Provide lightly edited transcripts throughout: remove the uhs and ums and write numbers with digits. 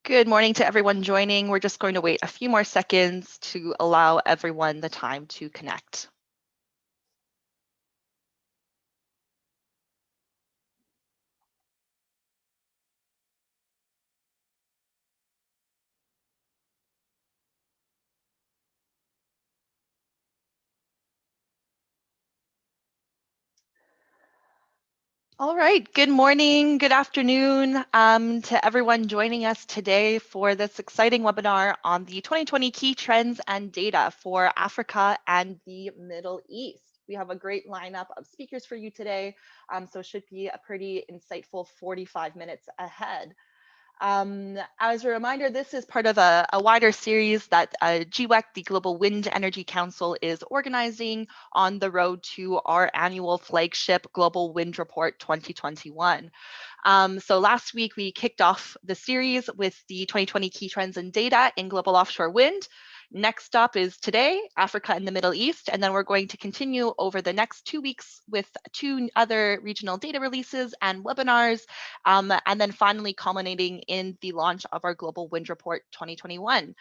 Good morning to everyone joining. We're just going to wait a few more seconds to allow everyone the time to connect. All right, good morning, good afternoon to everyone joining us today for this exciting webinar on the 2020 key trends and data for Africa and the Middle East. We have a great lineup of speakers for you today, so it should be a pretty insightful 45 minutes ahead. As a reminder, this is part of a wider series that GWEC, the Global Wind Energy Council, is organizing on the road to our annual flagship Global Wind Report 2021. So last week, we kicked off the series with the 2020 key trends and data in global offshore wind. Next up is today, Africa and the Middle East, and then we're going to continue over the next 2 weeks with 2 other regional data releases and webinars, and then finally culminating in the launch of our Global Wind Report 2021.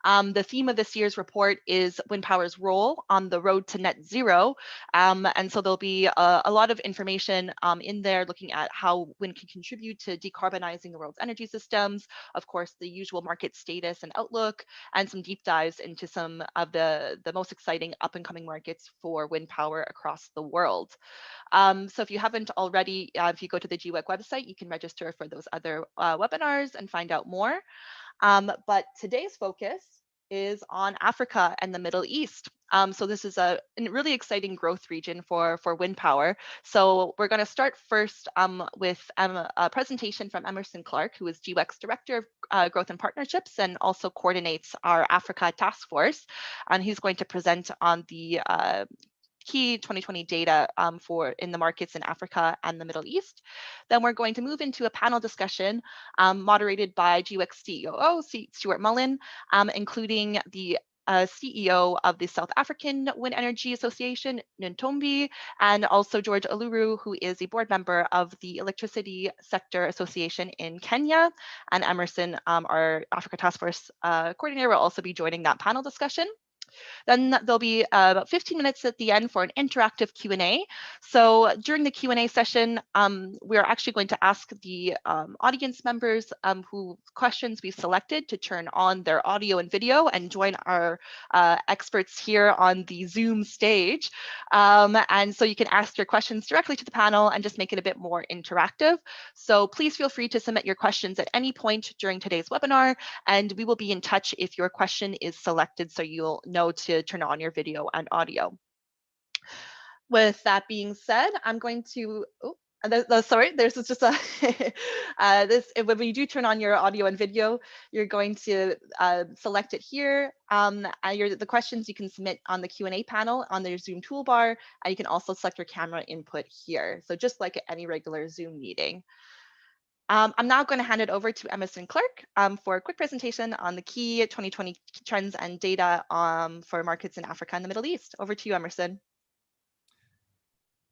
The theme of this year's report is wind power's role on the road to net zero. And so there'll be a lot of information in there looking at how wind can contribute to decarbonizing the world's energy systems, of course, the usual market status and outlook, and some deep dives into some of the most exciting up and coming markets for wind power across the world. So if you haven't already, if you go to the GWEC website, you can register for those other webinars and find out more. But today's focus is on Africa and the Middle East. So this is a really exciting growth region for wind power. So we're going to start first with a presentation from Emerson Clark, who is GWEC's Director of Growth and Partnerships and also coordinates our Africa Task Force. And he's going to present on the key 2020 data for in the markets in Africa and the Middle East. Then we're going to move into a panel discussion moderated by GWEC CEO Stuart Mullen, including the CEO of the South African Wind Energy Association, Ntombi, and also George Aluru, who is a board member of the Electricity Sector Association in Kenya. And Emerson, our Africa Task Force coordinator, will also be joining that panel discussion. Then there'll be about 15 minutes at the end for an interactive Q&A. So during the Q&A session, we're actually going to ask the audience members who questions we've selected to turn on their audio and video and join our experts here on the Zoom stage. And so you can ask your questions directly to the panel and just make it a bit more interactive. So please feel free to submit your questions at any point during today's webinar, and we will be in touch if your question is selected so you'll know to turn on your video and audio. With that being said, I'm going to, sorry, there's just a, when you do turn on your audio and video, you're going to select it here. The questions you can submit on the Q&A panel on the Zoom toolbar, and you can also select your camera input here. So just like at any regular Zoom meeting. I'm now going to hand it over to Emerson Clark for a quick presentation on the key 2020 trends and data for markets in Africa and the Middle East. Over to you, Emerson.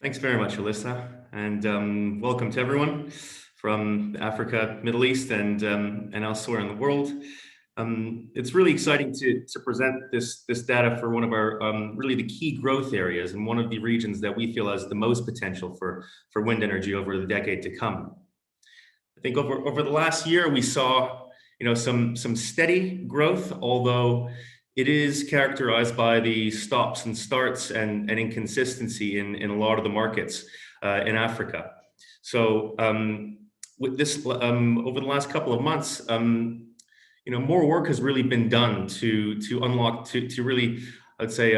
Thanks very much, Alyssa, and welcome to everyone from Africa, Middle East, and elsewhere in the world. It's really exciting to present this data for one of our really the key growth areas and one of the regions that we feel has the most potential for wind energy over the decade to come. I think over the last year, we saw some steady growth, although it is characterized by the stops and starts and inconsistency in a lot of the markets in Africa. So with this, over the last couple of months, more work has really been done to unlock, to really, I'd say,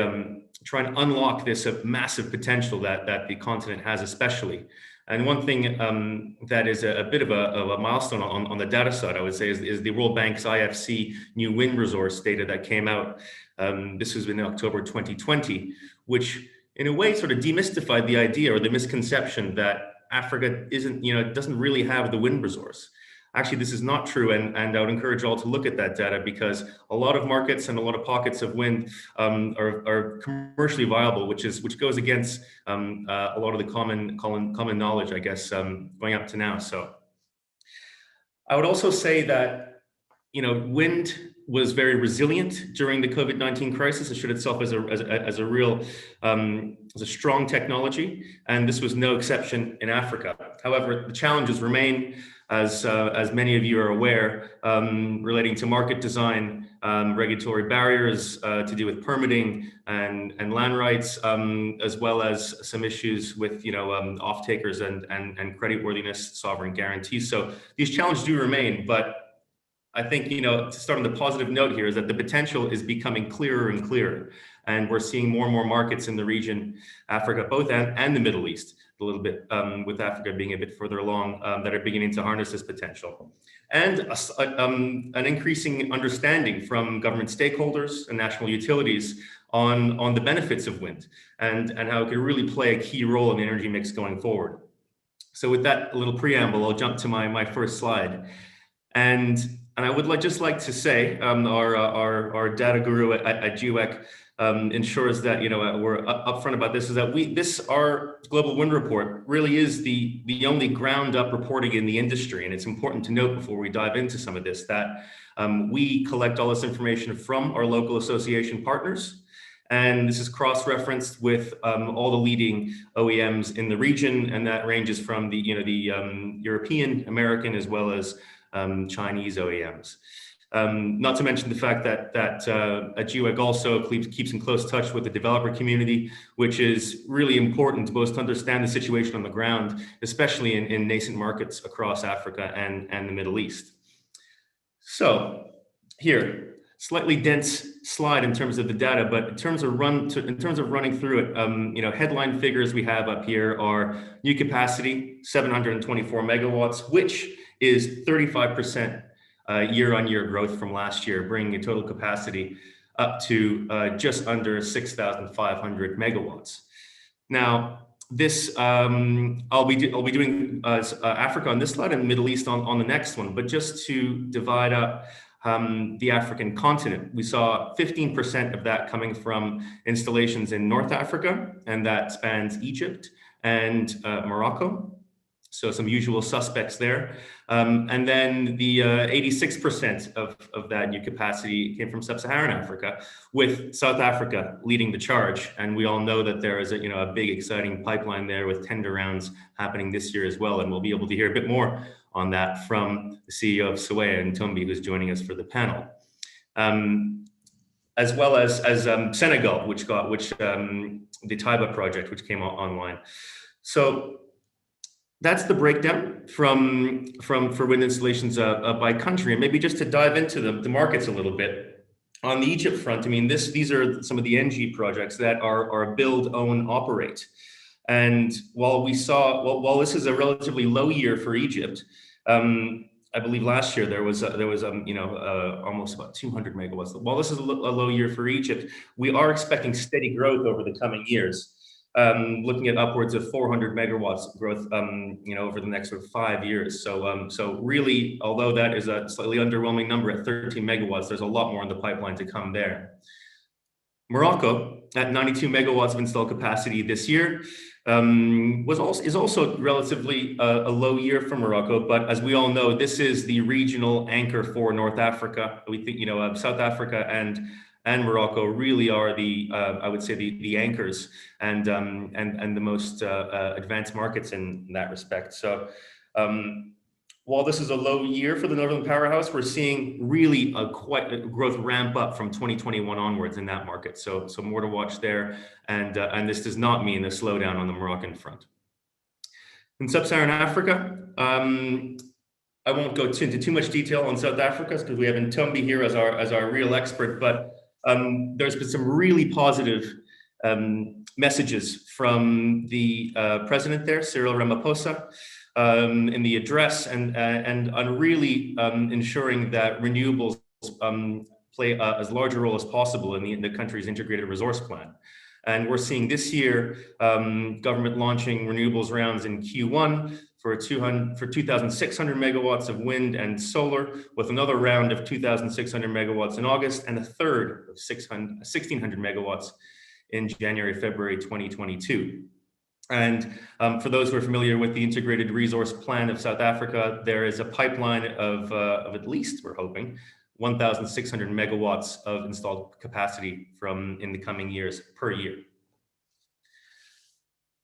try and unlock this massive potential that the continent has, especially. And one thing that is a bit of a milestone on the data side, I would say, is the World Bank's IFC new wind resource data that came out. This was in October 2020, which in a way sort of demystified the idea or the misconception that Africa doesn't really have the wind resource. Actually, this is not true, and I would encourage all to look at that data, because a lot of markets and a lot of pockets of wind are commercially viable, which goes against a lot of the common knowledge, I guess, going up to now. So I would also say that wind was very resilient during the COVID-19 crisis. It showed itself as a real, as a strong technology, and this was no exception in Africa. However, the challenges remain, as many of you are aware, relating to market design, regulatory barriers to do with permitting and land rights, as well as some issues with off-takers and creditworthiness, sovereign guarantees. So these challenges do remain, but I think, to start on the positive note here, is that the potential is becoming clearer and clearer. And we're seeing more and more markets in the region, Africa, both and the Middle East, a little bit, with Africa being a bit further along, that are beginning to harness this potential. And an increasing understanding from government stakeholders and national utilities on the benefits of wind and how it could really play a key role in the energy mix going forward. So with that little preamble, I'll jump to my first slide. And I would just like to say, our data guru at GWEC ensures that we're upfront about this. Is that our global wind report really is the only ground up reporting in the industry, and it's important to note before we dive into some of this that we collect all this information from our local association partners, and this is cross-referenced with all the leading OEMs in the region, and that ranges from the European, American, as well as Chinese OEMs. Not to mention the fact that GWEC also keeps in close touch with the developer community, which is really important both to understand the situation on the ground, especially in nascent markets across Africa and the Middle East. So here, slightly dense slide in terms of the data, but in terms of running through it, headline figures we have up here are new capacity, 724 megawatts, which is 35% year-on-year growth from last year, bringing a total capacity up to just under 6,500 megawatts. Now, this I'll be doing Africa on this slide and Middle East on the next one, but just to divide up the African continent, we saw 15% of that coming from installations in North Africa, and that spans Egypt and Morocco. So some usual suspects there. And then the 86% of that new capacity came from sub-Saharan Africa, with South Africa leading the charge. And we all know that there is a big exciting pipeline there with tender rounds happening this year as well. And we'll be able to hear a bit more on that from the CEO of Sawaya and Tumbi, who's joining us for the panel. As well as Senegal, which the Taiba project, which came online. So that's the breakdown for wind installations by country. And maybe just to dive into the markets a little bit. On the Egypt front, these are some of the NG projects that are build, own, operate. And while this is a relatively low year for Egypt, I believe last year there was almost about 200 megawatts. While this is a low year for Egypt, we are expecting steady growth over the coming years. Looking at upwards of 400 megawatts growth, over the next 5 years. So really, although that is a slightly underwhelming number at 13 megawatts, there's a lot more in the pipeline to come there. Morocco, at 92 megawatts of installed capacity this year, is also relatively a low year for Morocco. But as we all know, this is the regional anchor for North Africa. We think South Africa and Morocco really are I would say the anchors and the most advanced markets in that respect. So while this is a low year for the Northern Powerhouse, we're seeing really quite a growth ramp up from 2021 onwards in that market. So more to watch there, and this does not mean a slowdown on the Moroccan front. In Sub-Saharan Africa, I won't go into too much detail on South Africa because we have Ntombi here as our real expert, but there's been some really positive messages from the president there, Cyril Ramaphosa, in the address, and on really ensuring that renewables play as large a role as possible in the country's integrated resource plan. And we're seeing this year government launching renewables rounds in Q1 for 2,600 megawatts of wind and solar, with another round of 2,600 megawatts in August, and a third of 1,600 megawatts in January, February 2022. And for those who are familiar with the Integrated Resource Plan of South Africa, there is a pipeline of at least, we're hoping, 1,600 megawatts of installed capacity in the coming years per year.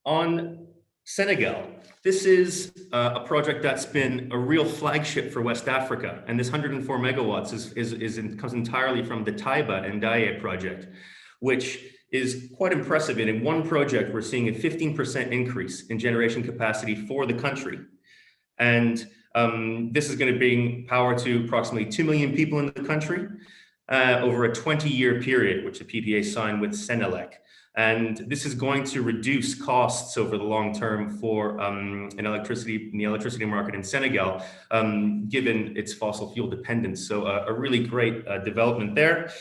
On Senegal, this is a project that's been a real flagship for West Africa, and this 104 megawatts comes entirely from the Taiba and Daye project, which is quite impressive. And in one project, we're seeing a 15% increase in generation capacity for the country. And this is going to bring power to approximately 2 million people in the country over a 20-year period, which the PPA signed with Senelec. And this is going to reduce costs over the long term for in the electricity market in Senegal, given its fossil fuel dependence. So a really great development there.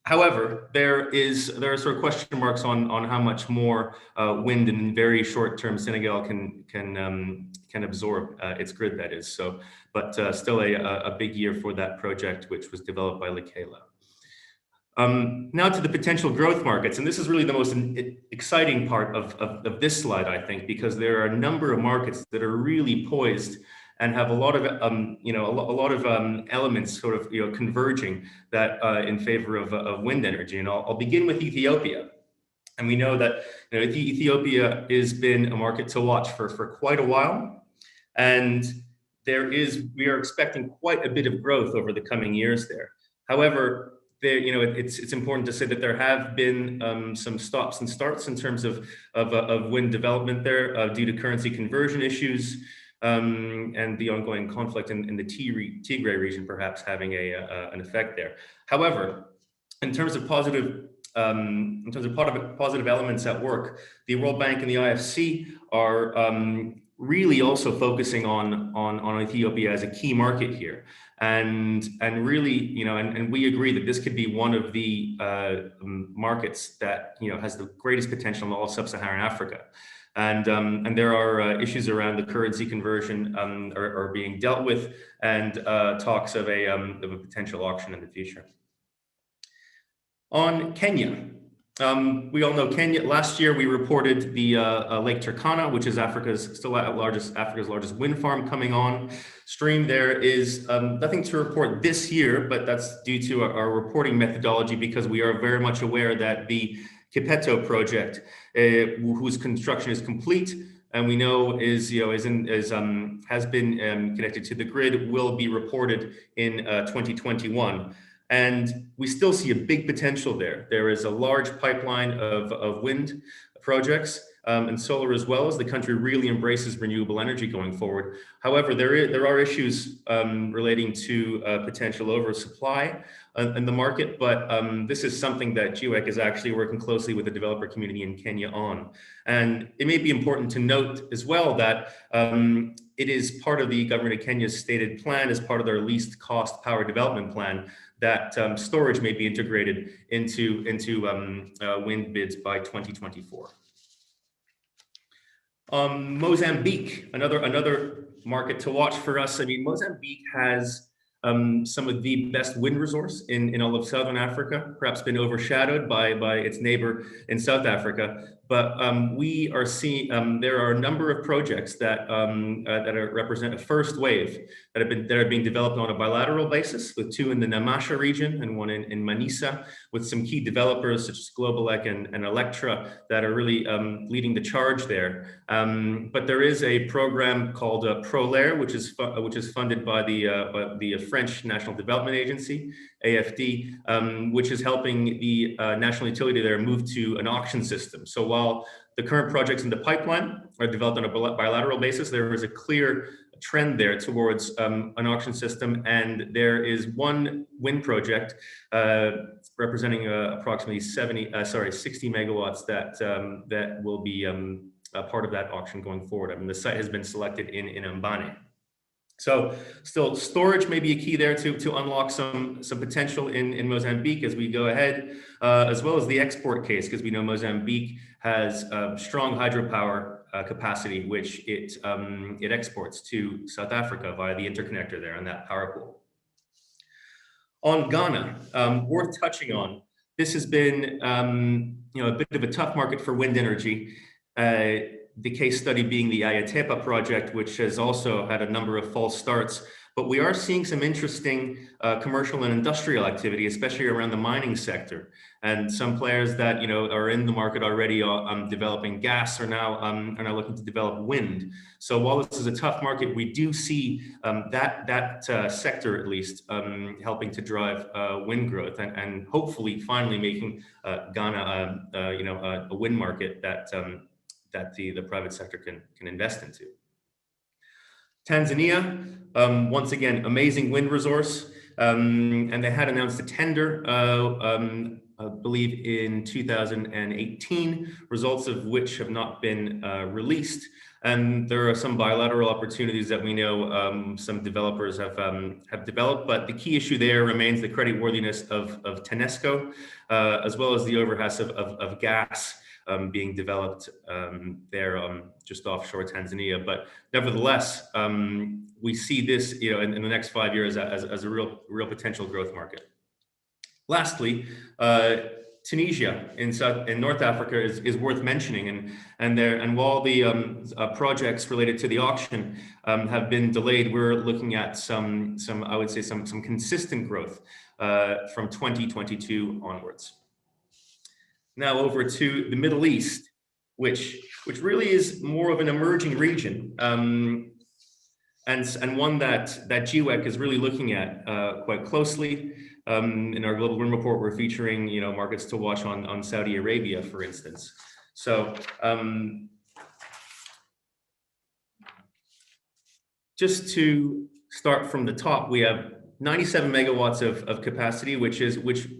However, there are sort of question marks on how much more wind in very short term Senegal can absorb its grid, that is. So, but still a big year for that project, which was developed by Lekela. Now to the potential growth markets, and this is really the most exciting part of this slide, I think, because there are a number of markets that are really poised and have a lot of elements sort of converging that in favor of wind energy. And I'll begin with Ethiopia. And we know that Ethiopia has been a market to watch for quite a while, and we are expecting quite a bit of growth over the coming years there. However, it's important to say that there have been some stops and starts in terms of wind development there due to currency conversion issues and the ongoing conflict in the Tigray region, perhaps having an effect there. However, in terms of positive elements at work, the World Bank and the IFC are really also focusing on Ethiopia as a key market here. And really, and we agree that this could be one of the markets that has the greatest potential in all sub-Saharan Africa, and there are issues around the currency conversion are being dealt with, and talks of a potential auction in the future. On Kenya. We all know Kenya. Last year, we reported the Lake Turkana, which is Africa's largest wind farm coming on stream. There is nothing to report this year, but that's due to our reporting methodology, because we are very much aware that the Kipeto project, whose construction is complete, and we know has been connected to the grid, will be reported in 2021. And we still see a big potential there. There is a large pipeline of wind projects and solar as well, as the country really embraces renewable energy going forward. However, there are issues relating to potential oversupply in the market, but this is something that GWEC is actually working closely with the developer community in Kenya on. And it may be important to note as well that it is part of the government of Kenya's stated plan, as part of their least cost power development plan, that storage may be integrated into wind bids by 2024. Mozambique, another market to watch for us. I mean, Mozambique has some of the best wind resource in all of Southern Africa, perhaps been overshadowed by its neighbor in South Africa. But we are seeing there are a number of projects that represent a first wave that are being developed on a bilateral basis, with two in the Namasha region and one in Manisa, with some key developers such as Globalec and Electra that are really leading the charge there. But there is a program called ProLair, which is funded by the French National Development Agency, AFD, which is helping the national utility there move to an auction system. So while the current projects in the pipeline are developed on a bilateral basis, there is a clear trend there towards an auction system, and there is one wind project representing approximately 60 megawatts that will be a part of that auction going forward. I mean, the site has been selected in Mbane. So still, storage may be a key there to unlock some potential in Mozambique as we go ahead, as well as the export case, because we know Mozambique has strong hydropower capacity, which it exports to South Africa via the interconnector there and that power pool. On Ghana, worth touching on, this has been a bit of a tough market for wind energy. The case study being the Ayatepa project, which has also had a number of false starts. But we are seeing some interesting commercial and industrial activity, especially around the mining sector. And some players that are in the market already developing gas are now looking to develop wind. So while this is a tough market, we do see that sector at least helping to drive wind growth and hopefully finally making Ghana a wind market that the private sector can invest into. Tanzania, once again, amazing wind resource. And they had announced a tender, I believe in 2018, results of which have not been released. And there are some bilateral opportunities that we know some developers have developed, but the key issue there remains the creditworthiness of TANESCO, as well as the overhauls of gas being developed there just offshore Tanzania. But nevertheless, we see this in the next 5 years as a real potential growth market. Lastly, Tunisia in North Africa is worth mentioning, and while the projects related to the auction have been delayed, we're looking at some I would say some consistent growth from 2022 onwards. Now over to the Middle East, which really is more of an emerging region, and one that GWEC is really looking at quite closely. In our Global Wind Report, we're featuring markets to watch on Saudi Arabia, for instance. So just to start from the top, we have 97 megawatts of capacity, which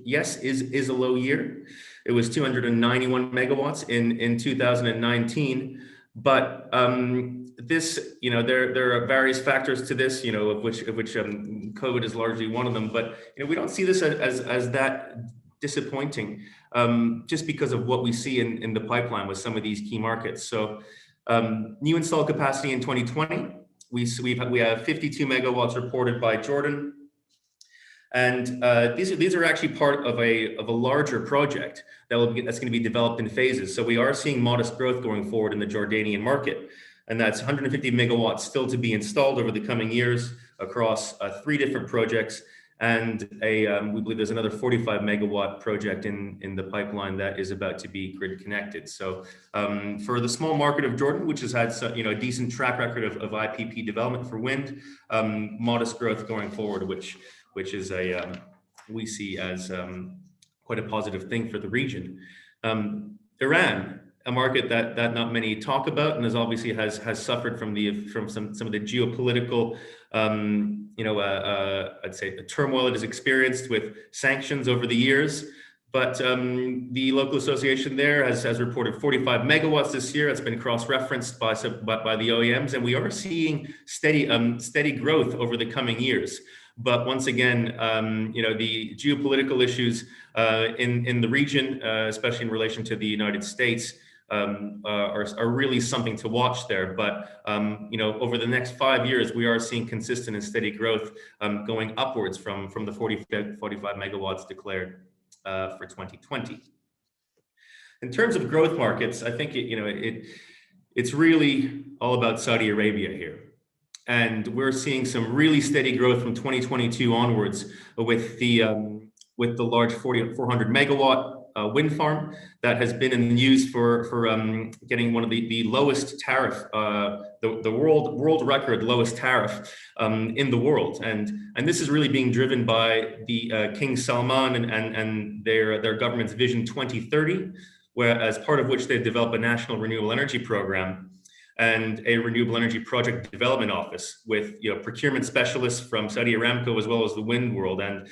yes is a low year. It was 291 megawatts in 2019, but this there are various factors to this, of which COVID is largely one of them. But we don't see this as that disappointing, just because of what we see in the pipeline with some of these key markets. So new installed capacity in 2020, we have 52 megawatts reported by Jordan. And these are actually part of a larger project that's going to be developed in phases. So we are seeing modest growth going forward in the Jordanian market, and that's 150 megawatts still to be installed over the coming years across 3 different projects, and we believe there's another 45 megawatt project in the pipeline that is about to be grid connected. So for the small market of Jordan, which has had a decent track record of IPP development for wind, modest growth going forward, which is we see as quite a positive thing for the region. Iran, a market that not many talk about, and obviously has suffered from some of the geopolitical I'd say the turmoil it has experienced with sanctions over the years. But the local association there has reported 45 megawatts this year. It's been cross-referenced by the OEMs, and we are seeing steady growth over the coming years. But once again, the geopolitical issues in the region, especially in relation to the United States, are really something to watch there. But over the next 5 years, we are seeing consistent and steady growth going upwards from the 45 megawatts declared for 2020. In terms of growth markets, I think it's really all about Saudi Arabia here. And we're seeing some really steady growth from 2022 onwards with the large 400 megawatt wind farm that has been in the news for getting one of the lowest tariff, the world record lowest tariff in the world. And this is really being driven by the King Salman and their government's Vision 2030, where as part of which they've developed a national renewable energy program and a renewable energy project development office with procurement specialists from Saudi Aramco as well as the wind world, and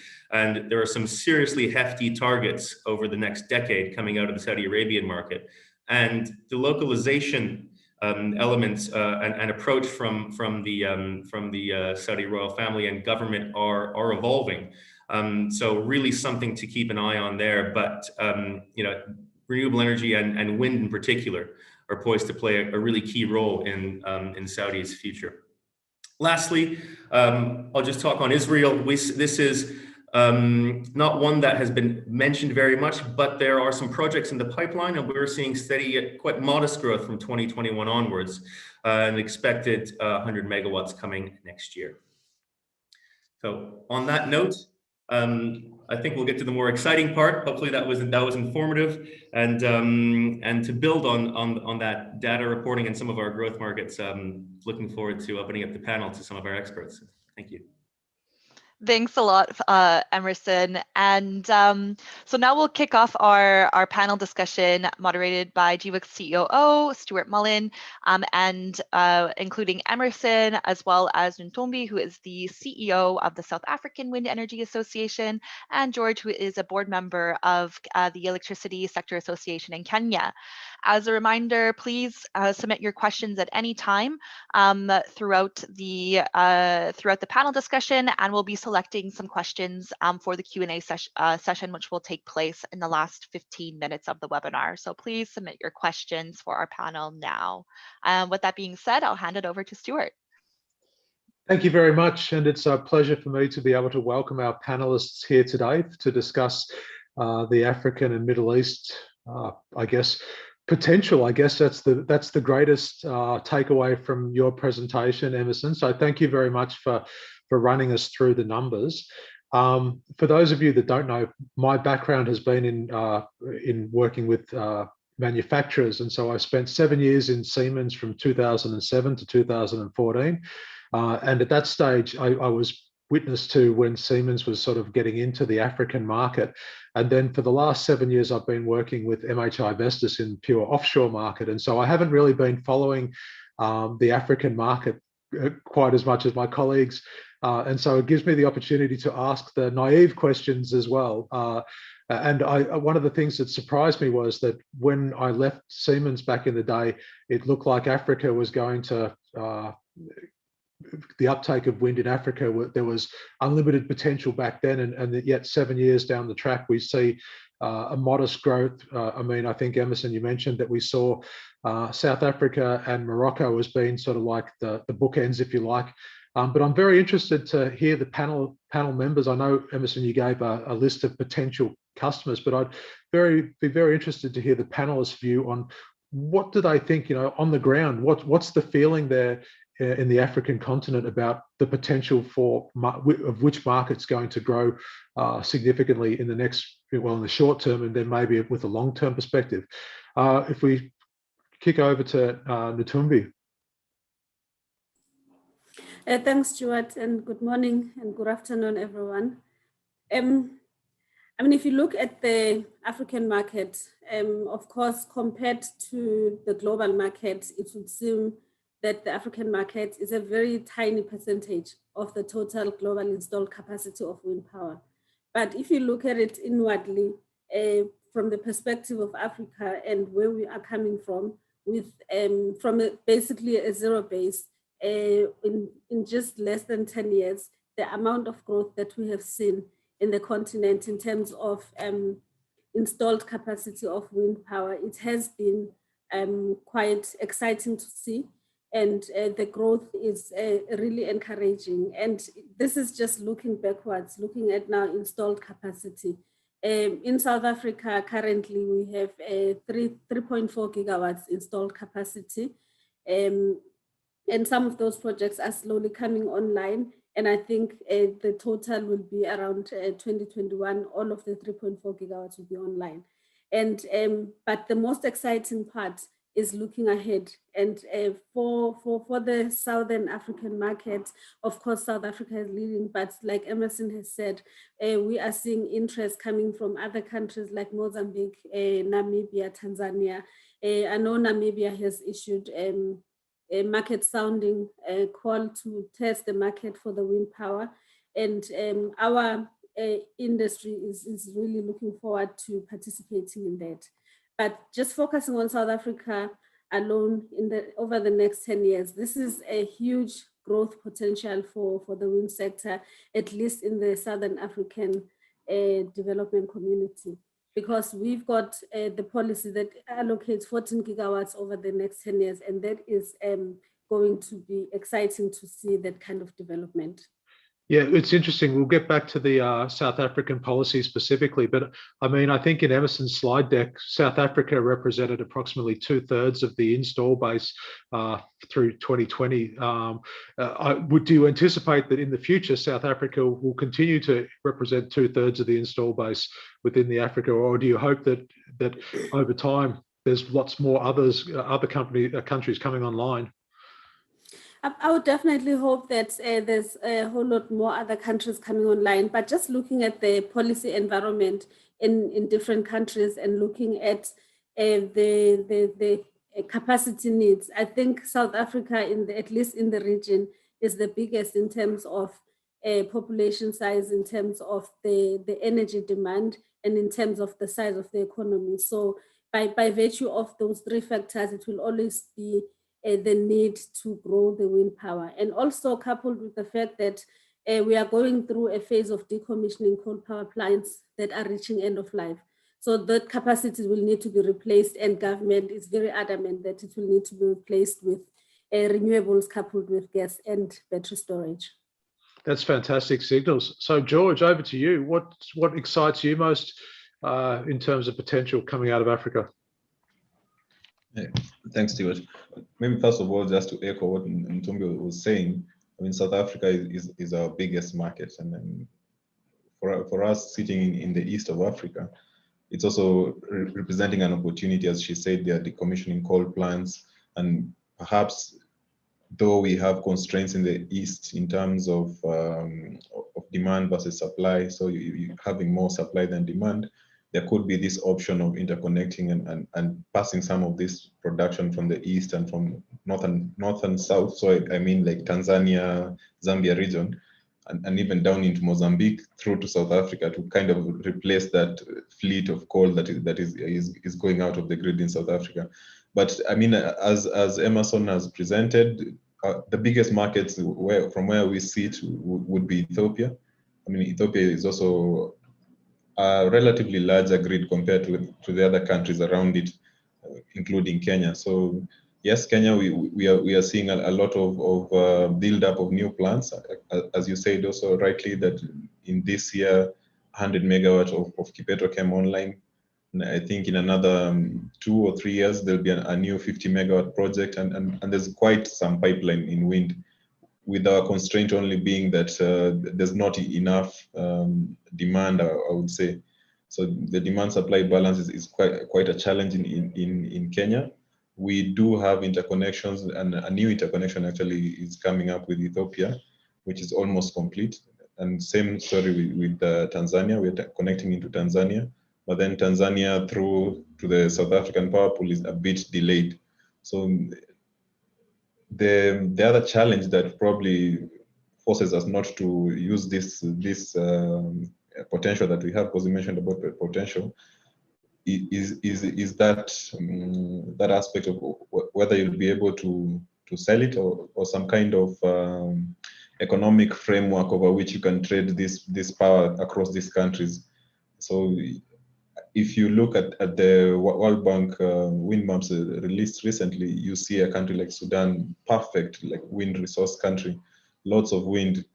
there are some seriously hefty targets over the next decade coming out of the Saudi Arabian market, and the localization elements and approach from the Saudi royal family and government are evolving. So really something to keep an eye on there. But renewable energy and wind in particular are poised to play a really key role in Saudi's future. Lastly, I'll just talk on Israel. This is Not one that has been mentioned very much, but there are some projects in the pipeline, and we're seeing steady, quite modest growth from 2021 onwards, and expected 100 megawatts coming next year. So on that note, I think we'll get to the more exciting part. Hopefully that was informative, and to build on that data reporting and some of our growth markets. Looking forward to opening up the panel to some of our experts. Thank you. Thanks a lot, Emerson. And so now we'll kick off our panel discussion moderated by GWEC COO, Stuart Mullen, and including Emerson, as well as Ntombi, who is the CEO of the South African Wind Energy Association, and George, who is a board member of the Electricity Sector Association in Kenya. As a reminder, please submit your questions at any time throughout the panel discussion, and we'll be selecting some questions for the Q&A session, which will take place in the last 15 minutes of the webinar. So please submit your questions for our panel now. With that being said, I'll hand it over to Stuart. Thank you very much, and it's a pleasure for me to be able to welcome our panelists here today to discuss the African and Middle East, I guess, potential. I guess that's the greatest takeaway from your presentation, Emerson. So thank you very much for running us through the numbers. For those of you that don't know, my background has been in working with manufacturers, and so I spent 7 years in Siemens from 2007 to 2014. And at that stage, I was witness to when Siemens was sort of getting into the African market. And then for the last 7 years, I've been working with MHI Vestas in pure offshore market. And so I haven't really been following the African market quite as much as my colleagues. And so it gives me the opportunity to ask the naive questions as well. And one of the things that surprised me was that when I left Siemens back in the day, it looked like Africa was going to the uptake of wind in Africa, there was unlimited potential back then, and yet 7 years down the track, we see a modest growth. I mean, I think, Emerson, you mentioned that we saw South Africa and Morocco as being sort of like the bookends, if you like. But I'm very interested to hear the panel members. I know, Emerson, you gave a list of potential customers, but I'd be very interested to hear the panelists' view on what do they think, on the ground. What's the feeling there in the African continent about the potential of which market's going to grow significantly in the short term, and then maybe with a long-term perspective. If we kick over to Ntombi. Thanks, Stuart, and good morning and good afternoon, everyone. I mean, if you look at the African market, of course, compared to the global market, it would seem that the African market is a very tiny percentage of the total global installed capacity of wind power. But if you look at it inwardly, from the perspective of Africa and where we are coming from, basically a zero base, in just less than 10 years, the amount of growth that we have seen in the continent in terms of installed capacity of wind power, it has been quite exciting to see. And the growth is really encouraging. And this is just looking backwards, looking at now installed capacity. In South Africa, currently, we have 3.4 gigawatts installed capacity. And some of those projects are slowly coming online. And I think the total will be around 2021, all of the 3.4 gigawatts will be online. And but the most exciting part is looking ahead. And for the Southern African market, of course, South Africa is leading, but like Emerson has said, we are seeing interest coming from other countries like Mozambique, Namibia, Tanzania. I know Namibia has issued a market sounding call to test the market for the wind power. And our industry is really looking forward to participating in that. But just focusing on South Africa alone over the next 10 years, this is a huge growth potential for the wind sector, at least in the Southern African development community, because we've got the policy that allocates 14 gigawatts over the next 10 years, and that is going to be exciting to see that kind of development. Yeah, it's interesting. We'll get back to the South African policy specifically, but I mean, I think in Emerson's slide deck, South Africa represented approximately 2/3 of the install base through 2020. Do you anticipate that in the future, South Africa will continue to represent 2/3 of the install base within the Africa, or do you hope that over time there's lots more other countries coming online? I would definitely hope that there's a whole lot more other countries coming online, but just looking at the policy environment in different countries and looking at the capacity needs, I think South Africa, at least in the region, is the biggest in terms of population size, in terms of the energy demand, and in terms of the size of the economy. So by virtue of those three factors, it will always be the need to grow the wind power. And also coupled with the fact that we are going through a phase of decommissioning coal power plants that are reaching end of life. So that capacity will need to be replaced, and government is very adamant that it will need to be replaced with renewables coupled with gas and battery storage. That's fantastic signals. So George, over to you. What excites you most in terms of potential coming out of Africa? Yeah, thanks, Stuart. Maybe first of all, just to echo what Ntombi was saying, I mean, South Africa is our biggest market, and then for us sitting in the east of Africa, it's also representing an opportunity. As she said, they are decommissioning coal plants, and perhaps though we have constraints in the east in terms of demand versus supply, so you having more supply than demand, there could be this option of interconnecting and passing some of this production from the east and from north and south. So I mean like Tanzania, Zambia region, and even down into Mozambique through to South Africa to kind of replace that fleet of coal that is going out of the grid in South Africa. But I mean, as Emerson has presented, the biggest markets from where we sit would be Ethiopia. I mean, Ethiopia is also a relatively larger grid compared to the other countries around it, including Kenya. So yes, Kenya, we are seeing a lot of build up of new plants. As you said also rightly, that in this year, 100 megawatts of Kipeto came online. And I think in another 2 or 3 years, there'll be a new 50 megawatt project, and there's quite some pipeline in wind, with our constraint only being that there's not enough demand, I would say. So the demand supply balance is quite a challenge in Kenya. We do have interconnections, and a new interconnection actually is coming up with Ethiopia, which is almost complete. And same story with Tanzania. We're connecting into Tanzania, but then Tanzania through to the South African power pool is a bit delayed. So the other challenge that probably forces us not to use this potential that we have, because you mentioned about the potential, is that aspect of whether you'll be able to sell it or some kind of economic framework over which you can trade this power across these countries. So if you look at the World Bank wind maps released recently, you see a country like Sudan, perfect like wind resource country, lots of wind.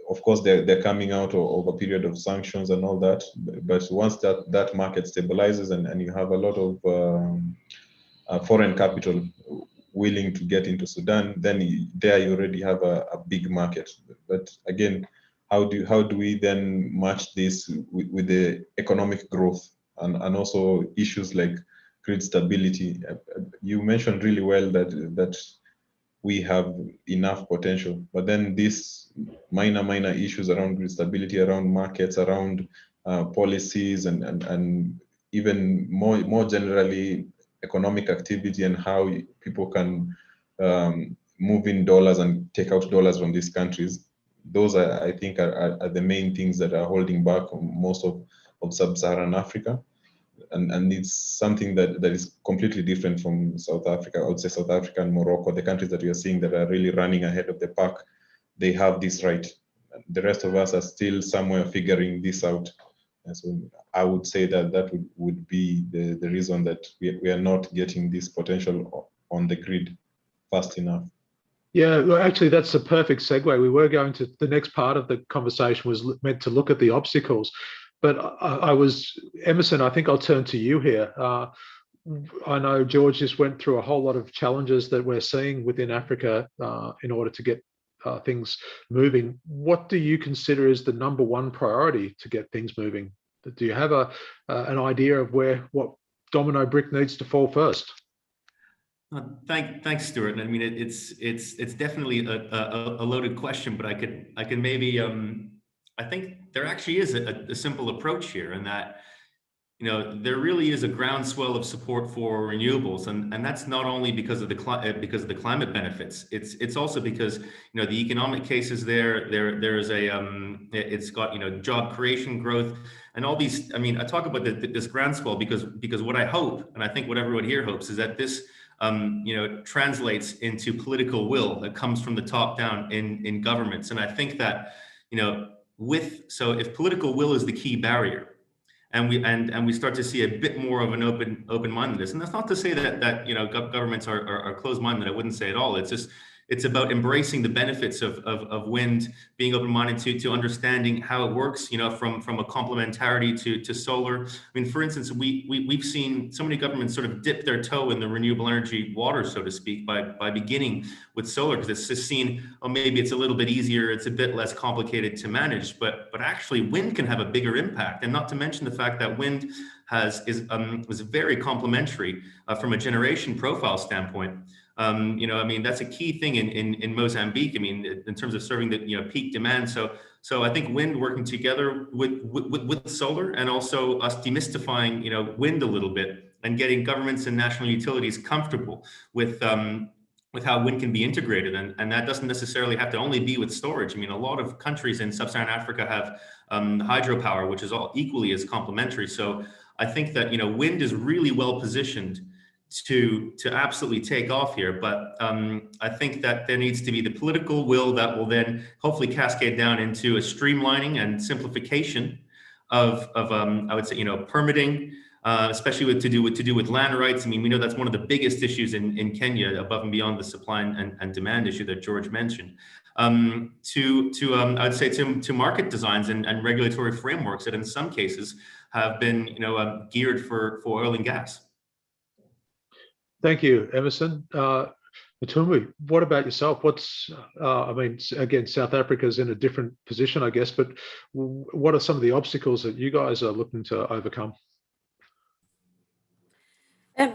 Of course, they're coming out of a period of sanctions and all that. But once that market stabilizes and you have a lot of foreign capital willing to get into Sudan, then there you already have a big market. But again, how do we then match this with the economic growth and also issues like grid stability? You mentioned really well that we have enough potential, but then these minor issues around grid stability, around markets, around policies, and even more generally economic activity and how people can move in dollars and take out dollars from these countries. Those I think are the main things that are holding back most of sub-Saharan Africa. And it's something that is completely different from South Africa. I would say South Africa and Morocco, the countries that we are seeing that are really running ahead of the pack, they have this right. The rest of us are still somewhere figuring this out. And so I would say that would be the reason that we are not getting this potential on the grid fast enough. Yeah, well, actually, that's a perfect segue. We were going to the next part of the conversation was meant to look at the obstacles, but I was Emerson. I think I'll turn to you here. I know George just went through a whole lot of challenges that we're seeing within Africa in order to get things moving. What do you consider is the number one priority to get things moving? Do you have an idea of what domino brick needs to fall first? Thanks, Stuart. I mean, it's definitely a loaded question, but I could maybe I think there actually is a simple approach here, in that there really is a groundswell of support for renewables, and that's not only because of the climate benefits. It's also because the economic case is there. There's it's got job creation, growth, and all these. I mean, I talk about this groundswell because what I hope, and I think what everyone here hopes, is that this translates into political will that comes from the top down in governments. And I think that so if political will is the key barrier, and we start to see a bit more of an open-mindedness. And that's not to say that governments are closed-minded. I wouldn't say at all. It's about embracing the benefits of wind, being open-minded to understanding how it works, from a complementarity to solar. I mean, for instance, we've seen so many governments sort of dip their toe in the renewable energy water, so to speak, by beginning with solar, because it's just seen, oh, maybe it's a little bit easier, it's a bit less complicated to manage, but actually wind can have a bigger impact. And not to mention the fact that wind is very complementary from a generation profile standpoint. I mean, that's a key thing in Mozambique. I mean, in terms of serving the peak demand. So I think wind working together with solar, and also us demystifying wind a little bit, and getting governments and national utilities comfortable with how wind can be integrated, and that doesn't necessarily have to only be with storage. I mean, a lot of countries in sub-Saharan Africa have hydropower, which is all equally as complementary. So I think that wind is really well positioned to absolutely take off here, but I think that there needs to be the political will that will then hopefully cascade down into a streamlining and simplification of I would say permitting, especially to do with land rights. I mean, we know that's one of the biggest issues in Kenya, above and beyond the supply and demand issue that George mentioned. I would say to market designs and regulatory frameworks that in some cases have been geared for oil and gas. Thank you, Emerson. Matumbi, what about yourself? I mean, again, South Africa's in a different position, I guess, but what are some of the obstacles that you guys are looking to overcome? I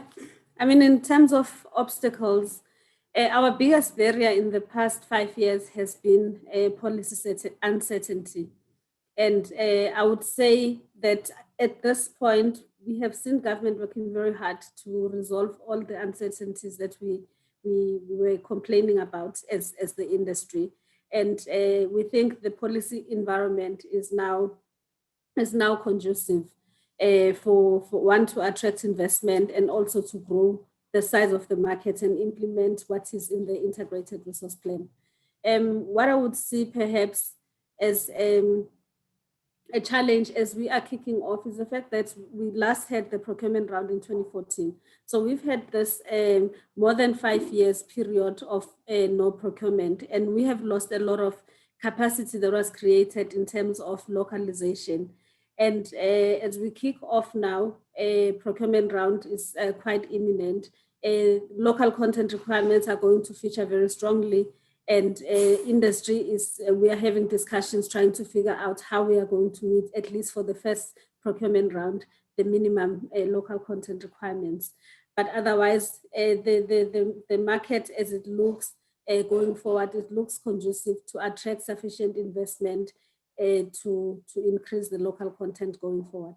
mean, in terms of obstacles, our biggest barrier in the past 5 years has been policy uncertainty. And I would say that at this point, we have seen government working very hard to resolve all the uncertainties that we were complaining about as the industry. And we think the policy environment is now conducive for one, to attract investment, and also to grow the size of the market and implement what is in the integrated resource plan. What I would see perhaps as a challenge as we are kicking off is the fact that we last had the procurement round in 2014. So we've had this more than 5 years period of no procurement, and we have lost a lot of capacity that was created in terms of localization. And as we kick off now, a procurement round is quite imminent. Local content requirements are going to feature very strongly. And industry we are having discussions trying to figure out how we are going to meet, at least for the first procurement round, the minimum local content requirements. But otherwise, the market as it looks going forward, it looks conducive to attract sufficient investment to increase the local content going forward.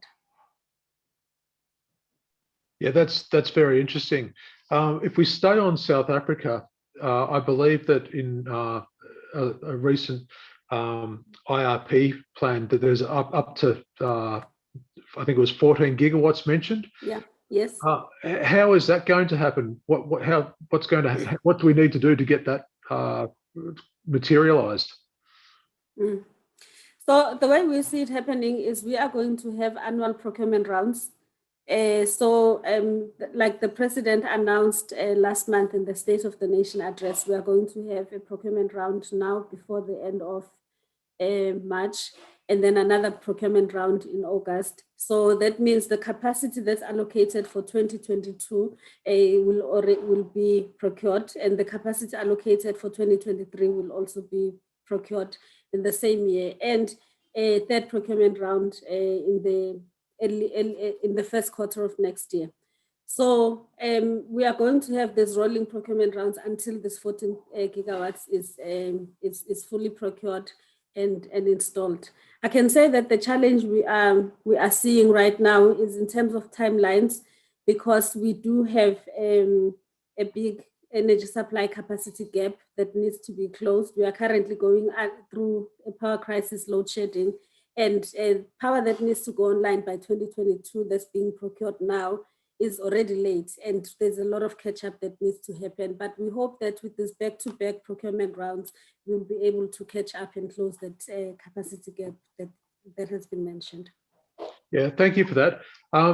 Yeah, that's very interesting. If we stay on South Africa, I believe that in a recent IRP plan that there's up to I think it was 14 gigawatts mentioned. Yeah. Yes. How is that going to happen? What do we need to do to get that materialized? So the way we see it happening is we are going to have annual procurement rounds Like the president announced last month in the State of the Nation address, we are going to have a procurement round now before the end of March, and then another procurement round in August. So that means the capacity that's allocated for 2022 will be procured, and the capacity allocated for 2023 will also be procured in the same year. And a third procurement round in the first quarter of next year. So we are going to have these rolling procurement rounds until this 14 gigawatts is fully procured and installed. I can say that the challenge we are seeing right now is in terms of timelines, because we do have a big energy supply capacity gap that needs to be closed. We are currently going through a power crisis, load shedding, and power that needs to go online by 2022 that's being procured now is already late, and there's a lot of catch up that needs to happen. But we hope that with this back-to-back procurement rounds, we'll be able to catch up and close that capacity gap that has been mentioned. Yeah, thank you for that.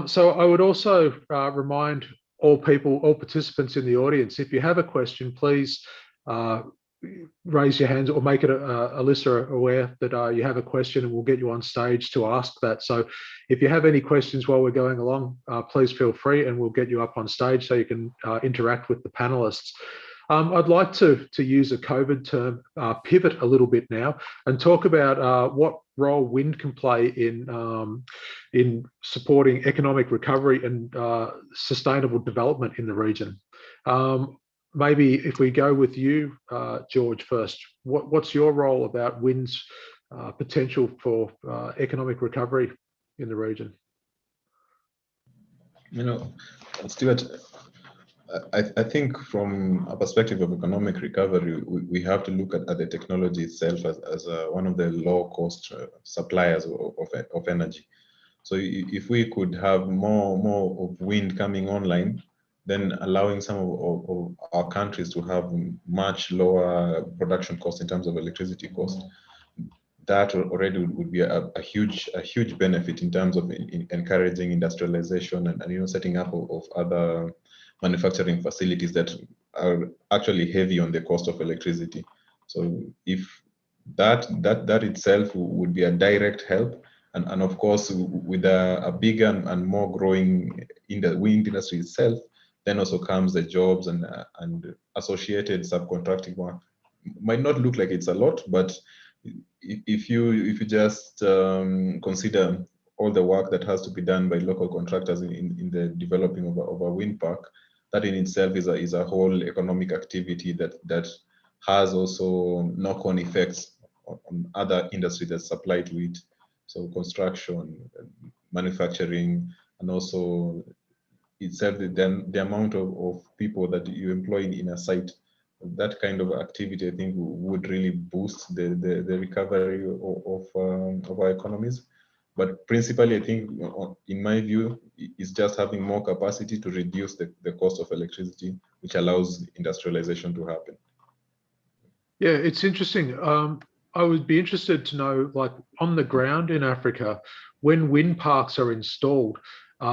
So I would also remind all participants in the audience, if you have a question, please raise your hands or make it Alyssa aware that you have a question, and we'll get you on stage to ask that. So if you have any questions while we're going along, please feel free, and we'll get you up on stage so you can interact with the panelists. I'd like to use a COVID term, pivot a little bit now, and talk about what role wind can play in supporting economic recovery and sustainable development in the region. Maybe if we go with you, George, first, what's your role about wind's potential for economic recovery in the region? Stuart, I think from a perspective of economic recovery, we have to look at the technology itself as one of the low-cost suppliers of energy. So if we could have more of wind coming online, then allowing some of our countries to have much lower production costs in terms of electricity cost, that already would be a huge benefit in terms of encouraging industrialization and setting up of other manufacturing facilities that are actually heavy on the cost of electricity. So if that itself would be a direct help, and of course with a bigger and more growing in the wind industry itself, then also comes the jobs and associated subcontracting work. Might not look like it's a lot, but if you just consider all the work that has to be done by local contractors in the developing of a wind park, that in itself is a whole economic activity that has also knock-on effects on other industries that supply to it. So construction, manufacturing, and also itself the amount of people that you employ in a site. That kind of activity, I think, would really boost the recovery of our economies. But principally, I think, in my view, is just having more capacity to reduce the cost of electricity, which allows industrialization to happen. Yeah, it's interesting. I would be interested to know, like, on the ground in Africa, when wind parks are installed,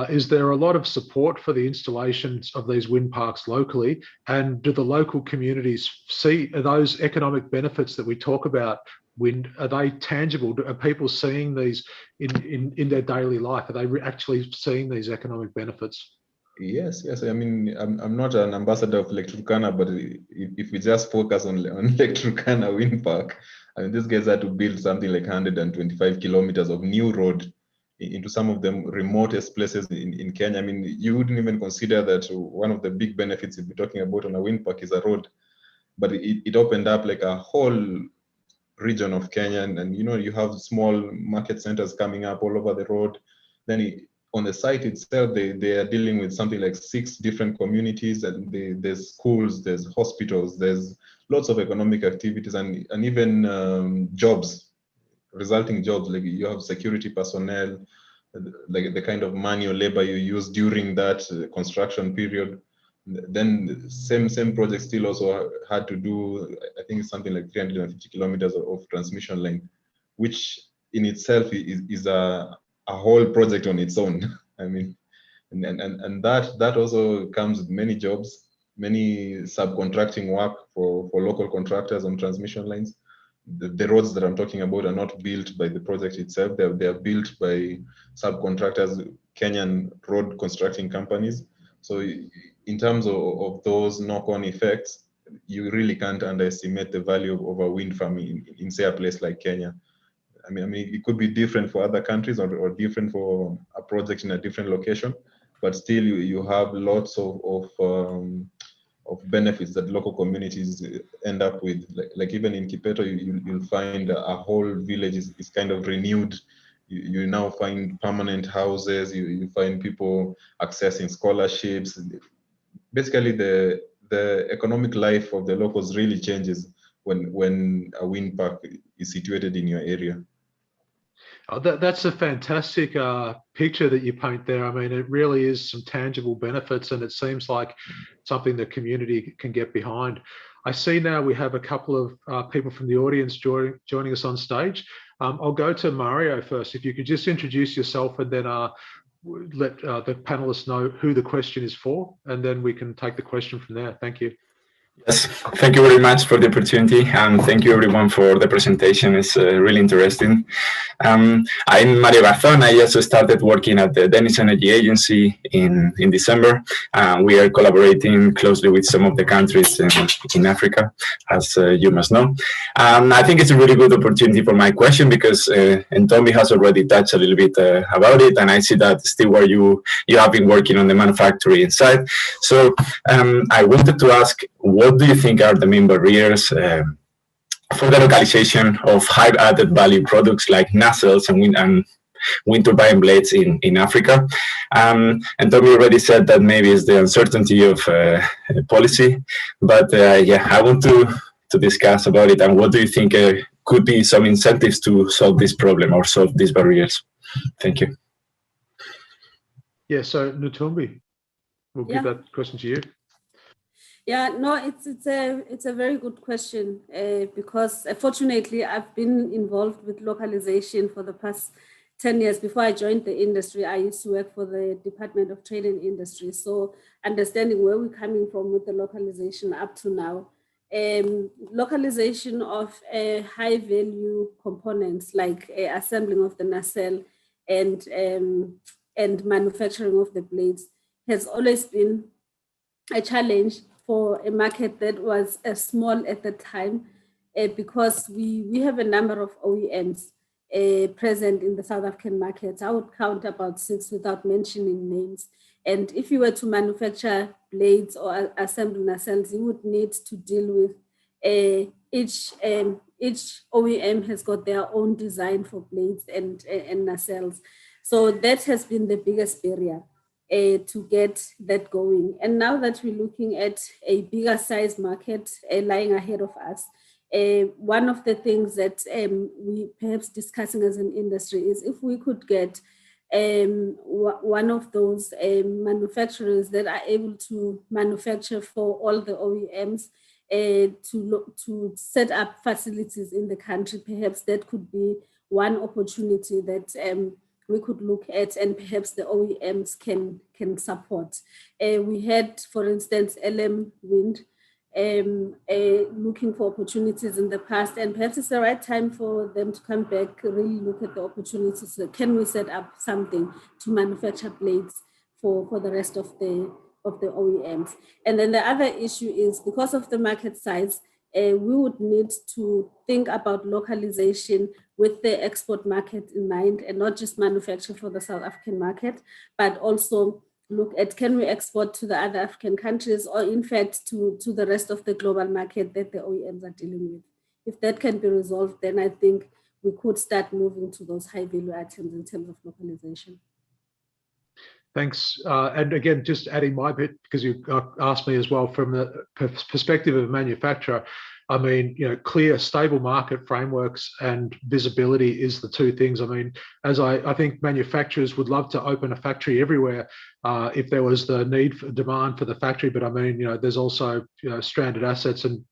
is there a lot of support for the installations of these wind parks locally? And do the local communities see, are those economic benefits that we talk about wind, are they tangible? Are people seeing these in their daily life? Are they actually seeing these economic benefits? Yes. I mean, I'm not an ambassador of Lake Turkana, but if we just focus on Lake Turkana wind park, I mean, these guys had to build something like 125 kilometers of new road into some of the remotest places in Kenya. I mean, you wouldn't even consider that one of the big benefits if we're talking about on a wind park is a road, but it opened up like a whole region of Kenya, and you have small market centers coming up all over the road. Then on the site itself, they are dealing with something like 6 different communities, and there's schools, there's hospitals, there's lots of economic activities, and even jobs, resulting jobs. Like you have security personnel, like the kind of manual labor you use during that construction period. Then same project still also had to do, I think it's something like 350 kilometers of transmission line, which in itself is a whole project on its own. I mean, and that also comes with many jobs, many subcontracting work for local contractors on transmission lines. The roads that I'm talking about are not built by the project itself. They're built by subcontractors, Kenyan road constructing companies. So in terms of those knock-on effects, you really can't underestimate the value of a wind farm in say a place like Kenya. I mean, it could be different for other countries or different for a project in a different location, but still you have lots of benefits that local communities end up with. Like even in Kipeto, you'll find a whole village is kind of renewed. You now find permanent houses. You find people accessing scholarships. Basically, the economic life of the locals really changes when a wind park is situated in your area. Oh, that's a fantastic picture that you paint there. I mean, it really is some tangible benefits, and it seems like something the community can get behind. I see now we have a couple of people from the audience joining us on stage. I'll go to Mario first. If you could just introduce yourself and then let the panelists know who the question is for, and then we can take the question from there. Thank you. Yes, thank you very much for the opportunity, and thank you everyone for the presentation. It's really interesting. I'm Mario Garzón. I just started working at the Danish Energy Agency in December. We are collaborating closely with some of the countries in Africa, as you must know. I think it's a really good opportunity for my question because Ntombi has already touched a little bit about it, and I see that still where you have been working on the manufacturing side. So I wanted to ask, what do you think are the main barriers for the localization of high added value products like nacelles and wind turbine blades in Africa? And Tommy already said that maybe it's the uncertainty of policy, but yeah, I want to discuss about it. And what do you think could be some incentives to solve this problem or solve these barriers? Thank you. Yeah, so Ntombi, we'll give that question to you. Yeah, no, it's a very good question because fortunately I've been involved with localization for the past 10 years. Before I joined the industry, I used to work for the Department of Trade and Industry. So understanding where we're coming from with the localization up to now, localization of high value components like assembling of the nacelle and manufacturing of the blades has always been a challenge for a market that was small at the time because we have a number of OEMs present in the South African markets. I would count about 6 without mentioning names. And if you were to manufacture blades or assemble nacelles, you would need to deal with each OEM has got their own design for blades and nacelles. So that has been the biggest barrier to get that going. And now that we're looking at a bigger size market lying ahead of us, one of the things that we perhaps discussing as an industry is if we could get one of those manufacturers that are able to manufacture for all the OEMs to set up facilities in the country, perhaps that could be one opportunity that we could look at and perhaps the OEMs can support. We had, for instance, LM Wind looking for opportunities in the past, and perhaps it's the right time for them to come back, really look at the opportunities. So can we set up something to manufacture blades for the rest of the OEMs? And then the other issue is because of the market size, we would need to think about localization with the export market in mind and not just manufacture for the South African market, but also look at can we export to the other African countries or in fact to the rest of the global market that the OEMs are dealing with. If that can be resolved, then I think we could start moving to those high value items in terms of localization. Thanks. And again, just adding my bit, because you asked me as well from the perspective of a manufacturer, I mean, clear, stable market frameworks and visibility is the two things. I mean, as I think manufacturers would love to open a factory everywhere if there was the need for demand for the factory. But I mean, there's also stranded assets and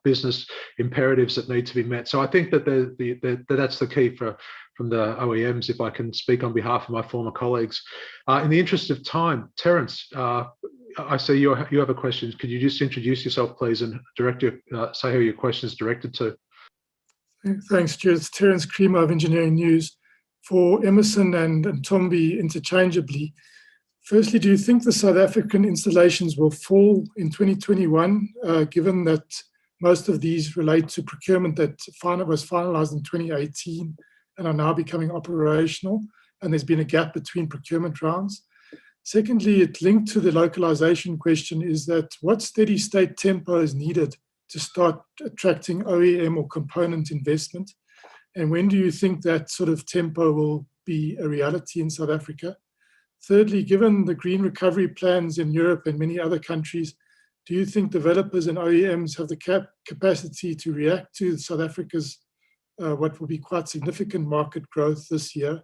business imperatives that need to be met. So I think that that's the key from the OEMs, if I can speak on behalf of my former colleagues. In the interest of time, Terence, I see you have a question. Could you just introduce yourself, please, and say who your question is directed to? Thanks, Stuart. It's Terence Creamer of Engineering News. For Emerson and Ntombi interchangeably, firstly, do you think the South African installations will fall in 2021, given that most of these relate to procurement that was finalized in 2018 and are now becoming operational, and there's been a gap between procurement rounds? Secondly, it linked to the localization question is that what steady state tempo is needed to start attracting OEM or component investment? And when do you think that sort of tempo will be a reality in South Africa? Thirdly, given the green recovery plans in Europe and many other countries, do you think developers and OEMs have the capacity to react to South Africa's what will be quite significant market growth this year?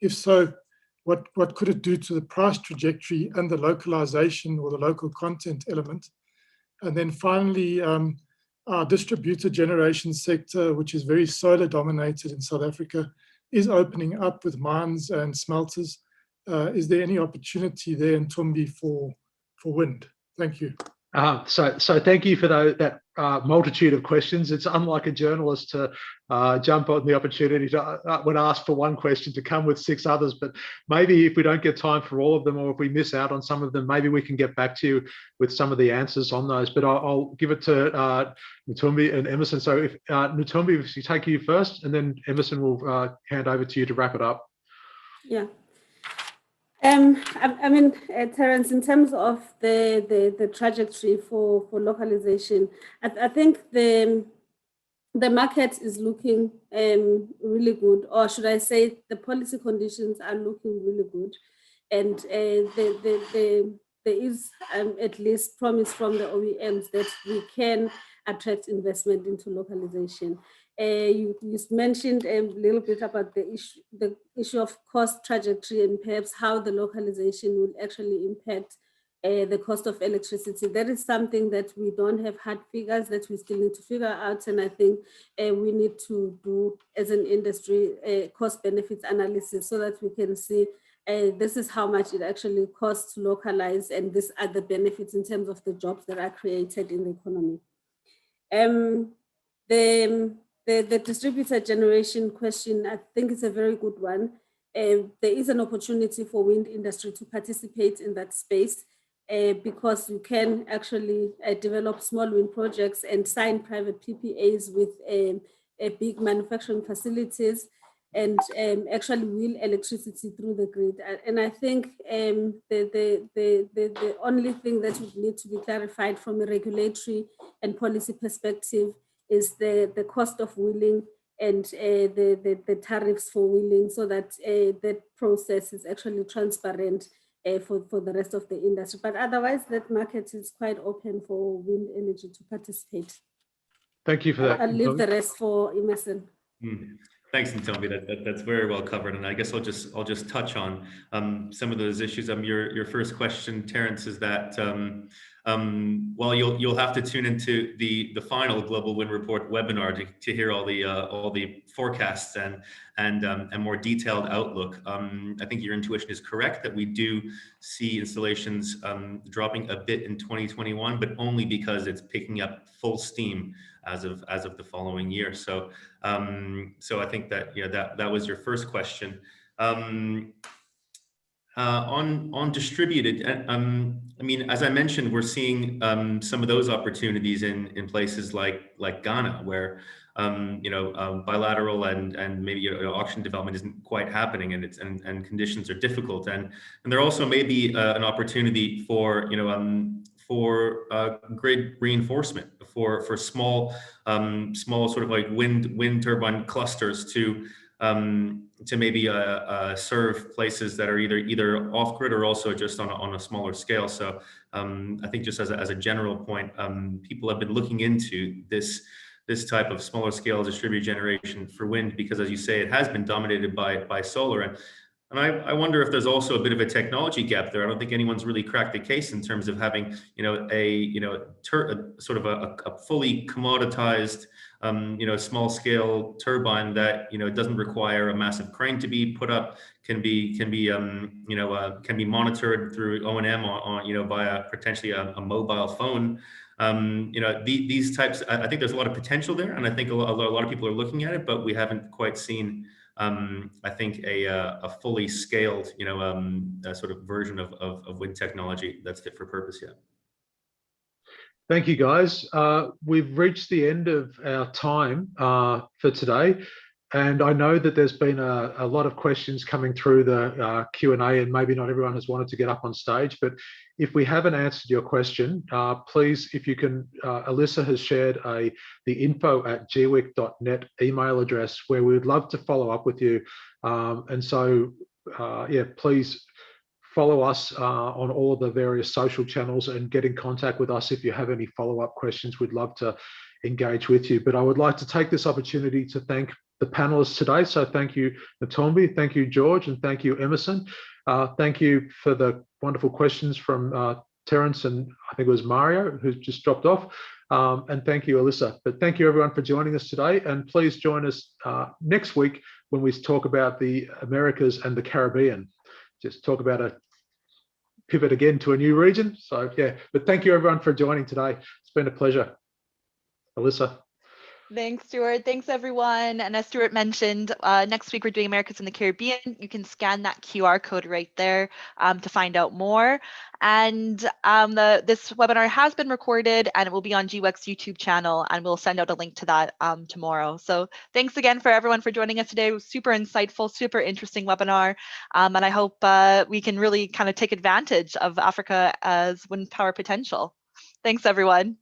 If so, what could it do to the price trajectory and the localization or the local content element? And then finally, our distributed generation sector, which is very solar dominated in South Africa, is opening up with mines and smelters. Is there any opportunity there in Ntombi for wind? Thank you. So thank you for that multitude of questions. It's unlike a journalist to jump on the opportunity to, when asked for one question, to come with 6 others. But maybe if we don't get time for all of them, or if we miss out on some of them, maybe we can get back to you with some of the answers on those. But I'll give it to Ntombi and Emerson. So if Ntombi, if you take you first, and then Emerson will hand over to you to wrap it up. Yeah. I mean, Terence, in terms of the trajectory for localization, I think the market is looking really good, or should I say the policy conditions are looking really good. And there is at least promise from the OEMs that we can attract investment into localization. You mentioned a little bit about the issue of cost trajectory and perhaps how the localization will actually impact the cost of electricity. That is something that we don't have hard figures that we still need to figure out. And I think we need to do, as an industry, a cost benefits analysis so that we can see this is how much it actually costs to localize, and these are the benefits in terms of the jobs that are created in the economy. The distributed generation question, I think it's a very good one. There is an opportunity for wind industry to participate in that space because you can actually develop small wind projects and sign private PPAs with big manufacturing facilities and actually wheel electricity through the grid. And I think the only thing that would need to be clarified from a regulatory and policy perspective is the cost of wheeling and the tariffs for wheeling, so that that process is actually transparent for the rest of the industry. But otherwise, that market is quite open for wind energy to participate. Thank you for that. I'll leave the rest for Emerson. Thanks, Ntombi. That's very well covered, and I guess I'll just touch on some of those issues. Your first question, Terence, is that well, you'll have to tune into the final Global Wind Report webinar to hear all the forecasts and more detailed outlook. I think your intuition is correct that we do see installations dropping a bit in 2021, but only because it's picking up full steam as of the following year. So I think that that was your first question. On distributed, I mean, as I mentioned, we're seeing some of those opportunities in places like Ghana, where bilateral and maybe auction development isn't quite happening, and conditions are difficult, and there also may be an opportunity for grid reinforcement for small sort of like wind turbine clusters to maybe serve places that are either off grid or also just on a smaller scale. So I think just as a general point, people have been looking into this this type of smaller scale distributed generation for wind, because as you say, it has been dominated by solar. And I wonder if there's also a bit of a technology gap there. I don't think anyone's really cracked the case in terms of having, sort of a fully commoditized, small scale turbine that, doesn't require a massive crane to be put up, can be monitored through O&M on via potentially a mobile phone. These types, I think there's a lot of potential there, and I think a lot of people are looking at it, but we haven't quite seen, I think, a fully scaled, sort of version of wind technology that's fit for purpose yet. Thank you, guys. We've reached the end of our time for today. And I know that there's been a lot of questions coming through the Q&A, and maybe not everyone has wanted to get up on stage, but if we haven't answered your question, please, if you can, Alyssa has shared the info@gwec.net email address where we would love to follow up with you. And so, yeah, please follow us on all of the various social channels and get in contact with us if you have any follow-up questions. We'd love to engage with you. But I would like to take this opportunity to thank the panelists today. So thank you, Ntombi, thank you, George, and thank you, Emerson. Thank you for the wonderful questions from Terence and I think it was Mario, who's just dropped off. And thank you, Alyssa. But thank you, everyone, for joining us today. And please join us next week when we talk about the Americas and the Caribbean. Just talk about a pivot again to a new region. So yeah, but thank you, everyone, for joining today. It's been a pleasure. Alyssa. Thanks, Stuart. Thanks, everyone. And as Stuart mentioned, next week we're doing Americas and the Caribbean. You can scan that QR code right there to find out more. And this webinar has been recorded and it will be on GWEC's YouTube channel, and we'll send out a link to that tomorrow. So thanks again for everyone for joining us today. It was super insightful, super interesting webinar. And I hope we can really kind of take advantage of Africa's wind power potential. Thanks, everyone.